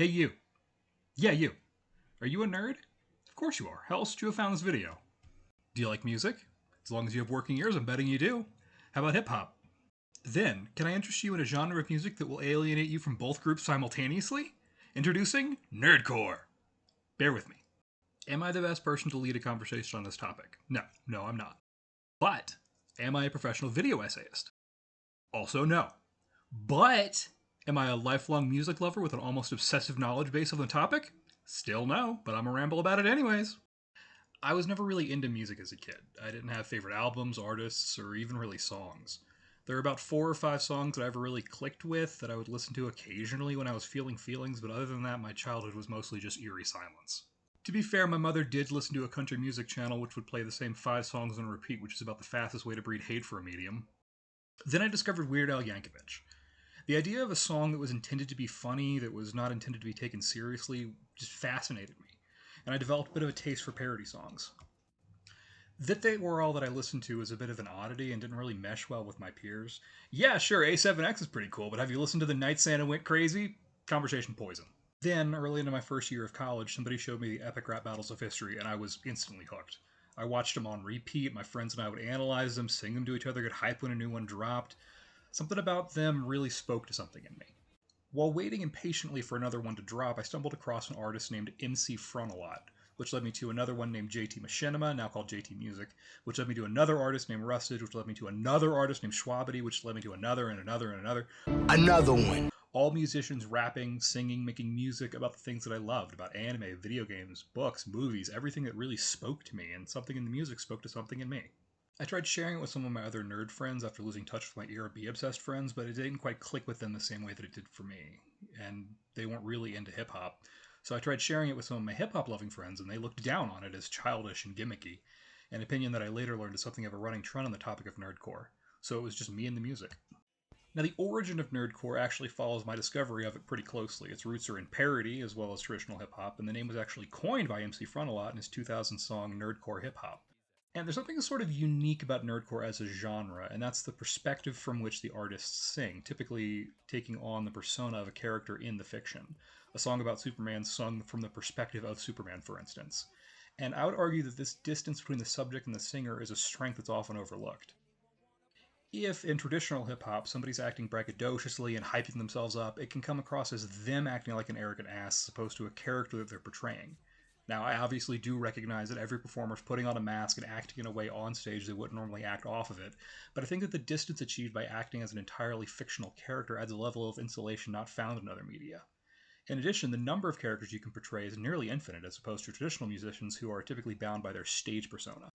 Hey you. Yeah, you. Are you a nerd? Of course you are. How else would you have found this video? Do you like music? As long as you have working ears, I'm betting you do. How about hip hop? Then, can I interest you in a genre of music that will alienate you from both groups simultaneously? Introducing Nerdcore. Bear with me. Am I the best person to lead a conversation on this topic? No, I'm not. But, am I a professional video essayist? Also, no. But, am I a lifelong music lover with an almost obsessive knowledge base on the topic? Still no, but I'm a ramble about it anyways. I was never really into music as a kid. I didn't have favorite albums, artists, or even really songs. There are about 4 or 5 songs that I ever really clicked with that I would listen to occasionally when I was feeling feelings, but other than that, my childhood was mostly just eerie silence. To be fair, my mother did listen to a country music channel which would play the same 5 songs on repeat, which is about the fastest way to breed hate for a medium. Then I discovered Weird Al Yankovic. The idea of a song that was intended to be funny, that was not intended to be taken seriously, just fascinated me, and I developed a bit of a taste for parody songs. That they were all that I listened to was a bit of an oddity and didn't really mesh well with my peers. Yeah, sure, A7X is pretty cool, but have you listened to The Night Santa Went Crazy? Conversation poison. Then, early into my first year of college, somebody showed me the epic rap battles of history, and I was instantly hooked. I watched them on repeat, my friends and I would analyze them, sing them to each other, get hype when a new one dropped. Something about them really spoke to something in me. While waiting impatiently for another one to drop, I stumbled across an artist named MC Frontalot, which led me to another one named JT Machinima, now called JT Music, which led me to another artist named Rustage, which led me to another artist named Schwabity, which led me to another and another and another. Another one. All musicians rapping, singing, making music about the things that I loved, about anime, video games, books, movies, everything that really spoke to me, and something in the music spoke to something in me. I tried sharing it with some of my other nerd friends after losing touch with my ERB-obsessed friends, but it didn't quite click with them the same way that it did for me, and they weren't really into hip-hop. So I tried sharing it with some of my hip-hop loving friends, and they looked down on it as childish and gimmicky, an opinion that I later learned is something of a running trend on the topic of nerdcore. So it was just me and the music. Now, the origin of nerdcore actually follows my discovery of it pretty closely. Its roots are in parody as well as traditional hip-hop, and the name was actually coined by MC Frontalot in his 2000 song Nerdcore Hip Hop. And there's something sort of unique about nerdcore as a genre, and that's the perspective from which the artists sing, typically taking on the persona of a character in the fiction. A song about Superman sung from the perspective of Superman, for instance. And I would argue that this distance between the subject and the singer is a strength that's often overlooked. If, in traditional hip-hop, somebody's acting braggadociously and hyping themselves up, it can come across as them acting like an arrogant ass as opposed to a character that they're portraying. Now, I obviously do recognize that every performer is putting on a mask and acting in a way on stage they wouldn't normally act off of it, but I think that the distance achieved by acting as an entirely fictional character adds a level of insulation not found in other media. In addition, the number of characters you can portray is nearly infinite as opposed to traditional musicians who are typically bound by their stage persona.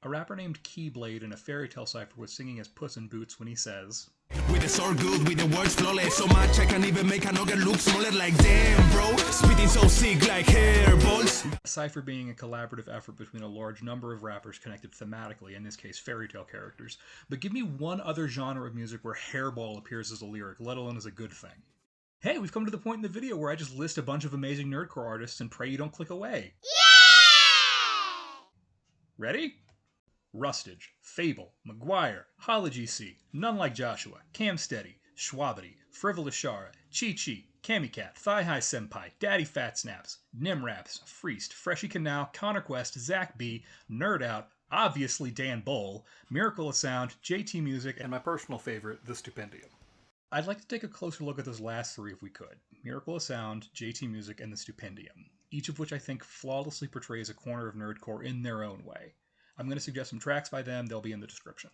A rapper named Keyblade in a fairy tale cipher was singing as Puss in Boots when he says, With the sword good, with the words flawless, so much I can even make an ogre look smaller. Like damn, bro, spitting so sick like hairballs. a cipher being a collaborative effort between a large number of rappers connected thematically, in this case fairy tale characters. But give me one other genre of music where hairball appears as a lyric, let alone as a good thing. Hey, we've come to the point in the video where I just list a bunch of amazing nerdcore artists and pray you don't click away. Yeah! Ready? Rustage, Fable, McGuire, Holly GC, None Like Joshua, Cam Steady, Schwabity, Frivolous Shara, Chi Chi, Camicat, Thigh High Senpai, Daddy Fat Snaps, Nimraps, Freest, Freshy Canal, Connor Quest, Zach B, Nerd Out, obviously Dan Bowl, Miracle of Sound, JT Music, and my personal favorite, The Stupendium. I'd like to take a closer look at those last 3 if we could. Miracle of Sound, JT Music, and The Stupendium, each of which I think flawlessly portrays a corner of nerdcore in their own way. I'm going to suggest some tracks by them, they'll be in the description.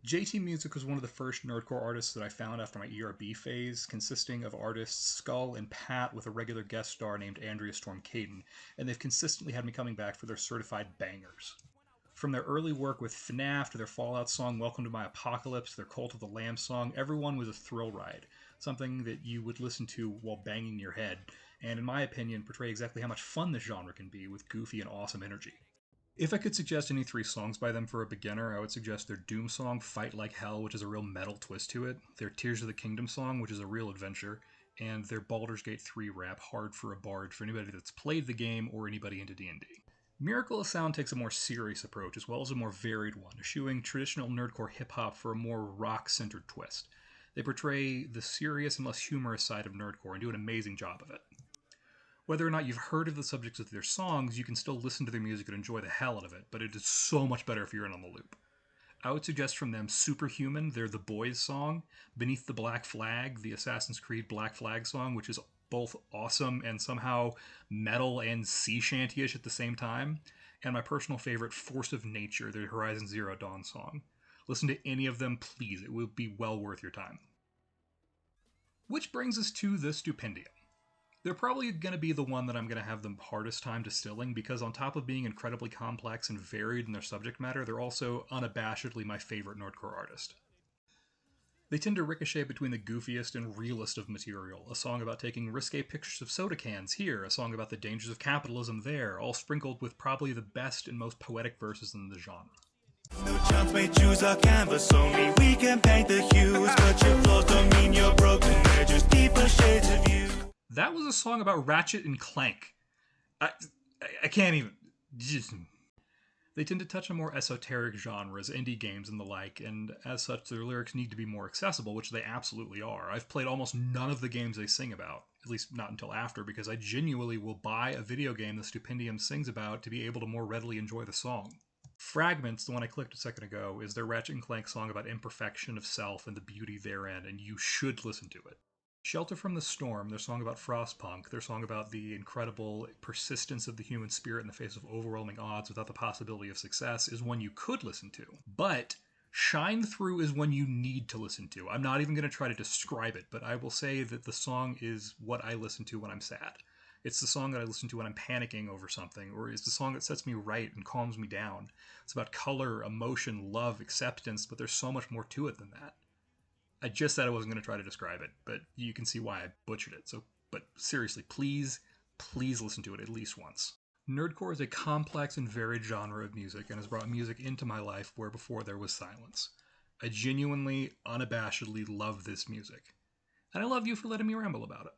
JT Music was one of the first nerdcore artists that I found after my ERB phase, consisting of artists Skull and Pat with a regular guest star named Andrea Storm Caden, and they've consistently had me coming back for their certified bangers. From their early work with FNAF to their Fallout song Welcome to My Apocalypse, their Cult of the Lamb song, everyone was a thrill ride, something that you would listen to while banging your head, and in my opinion portray exactly how much fun this genre can be with goofy and awesome energy. If I could suggest any 3 songs by them for a beginner, I would suggest their Doom song, Fight Like Hell, which is a real metal twist to it, their Tears of the Kingdom song, which is a real adventure, and their Baldur's Gate 3 rap, Hard for a Bard, for anybody that's played the game or anybody into D&D. Miracle of Sound takes a more serious approach, as well as a more varied one, eschewing traditional nerdcore hip-hop for a more rock-centered twist. They portray the serious and less humorous side of nerdcore and do an amazing job of it. Whether or not you've heard of the subjects of their songs, you can still listen to their music and enjoy the hell out of it, but it is so much better if you're in on the loop. I would suggest from them Superhuman, their The Boys song, Beneath the Black Flag, the Assassin's Creed Black Flag song, which is both awesome and somehow metal and sea shanty-ish at the same time, and my personal favorite, Force of Nature, their Horizon Zero Dawn song. Listen to any of them, please. It will be well worth your time. Which brings us to the Stupendium. They're probably going to be the one that I'm going to have the hardest time distilling because on top of being incredibly complex and varied in their subject matter, they're also unabashedly my favorite Nerdcore artist. They tend to ricochet between the goofiest and realest of material. A song about taking risque pictures of soda cans here, a song about the dangers of capitalism there, all sprinkled with probably the best and most poetic verses in the genre. No chance may choose our canvas, only we can paint the hues, but your flaws don't mean you're broken, they're just deeper shades of you. That was a song about Ratchet and Clank. I can't even. They tend to touch on more esoteric genres, indie games, and the like, and as such, their lyrics need to be more accessible, which they absolutely are. I've played almost none of the games they sing about, at least not until after, because I genuinely will buy a video game the Stupendium sings about to be able to more readily enjoy the song. Fragments, the one I clicked a second ago, is their Ratchet and Clank song about imperfection of self and the beauty therein, and you should listen to it. Shelter from the Storm, their song about Frostpunk, their song about the incredible persistence of the human spirit in the face of overwhelming odds without the possibility of success, is one you could listen to. But Shine Through is one you need to listen to. I'm not even going to try to describe it, but I will say that the song is what I listen to when I'm sad. It's the song that I listen to when I'm panicking over something, or it's the song that sets me right and calms me down. It's about color, emotion, love, acceptance, but there's so much more to it than that. I just said I wasn't going to try to describe it, but you can see why I butchered it. But seriously, please listen to it at least once. Nerdcore is a complex and varied genre of music and has brought music into my life where before there was silence. I genuinely, unabashedly love this music. And I love you for letting me ramble about it.